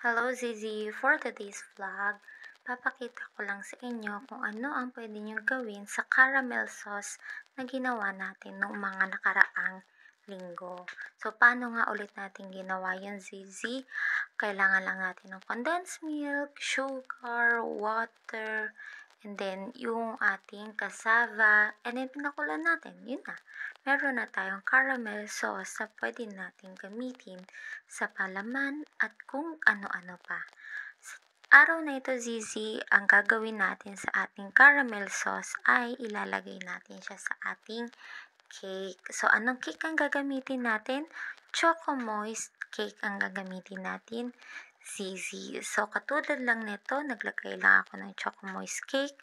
Hello Zizi! For today's vlog, papakita ko lang sa inyo kung ano ang pwede niyong gawin sa caramel sauce na ginawa natin noong mga nakaraang linggo. So, paano nga ulit natin ginawa yan, Zizi? Kailangan lang natin ng condensed milk, sugar, water, and then yung ating cassava, and then pinakulan natin. Yun na. Meron na tayong caramel sauce na pwede natin gamitin sa palaman at kung ano-ano pa. Sa araw na ito, Zizi, ang gagawin natin sa ating caramel sauce ay ilalagay natin siya sa ating cake. So, anong cake ang gagamitin natin? Choco Moist cake ang gagamitin natin, Zizi. So, katulad lang nito, naglagay lang ako ng Choco Moist cake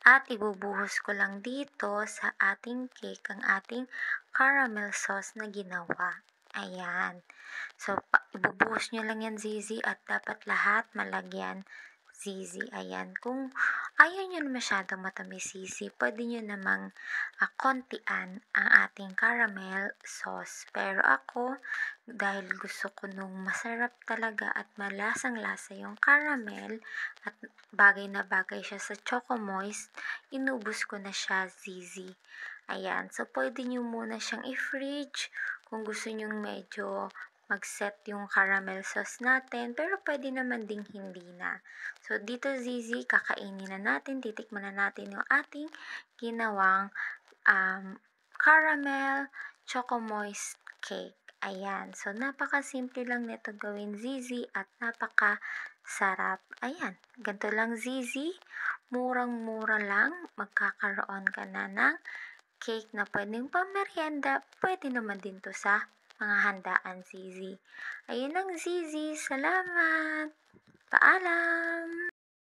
at ibubuhos ko lang dito sa ating cake ang ating caramel sauce na ginawa. Ayan. So, ibubuhos nyo lang yan, Zizi, at dapat lahat malagyan, Zizi. Ayan. Kung ayaw nyo na masyadong matamis, Zizi, pwede nyo namang kontian ang ating caramel sauce. Pero ako, dahil gusto ko nung masarap talaga at malasang-lasa yung caramel at bagay na bagay siya sa Choco Moist, inubos ko na siya, Zizi. Ayan. So, pwede nyo muna siyang i-fridge kung gusto nyo medyo mag-set yung caramel sauce natin, pero pwede naman ding hindi na. So, dito, Zizi, kakainin na natin, titikman na natin yung ating ginawang caramel choco moist cake. Ayan. So, napaka-simple lang nito gawin, Zizi, at napaka-sarap. Ayan. Ganito lang, Zizi. Murang-mura lang. Magkakaroon ka na ng cake na pwedeng pamerienda. Pwede naman din to sa mga handaan, Zizi. Ayun lang, Zizi. Salamat! Paalam!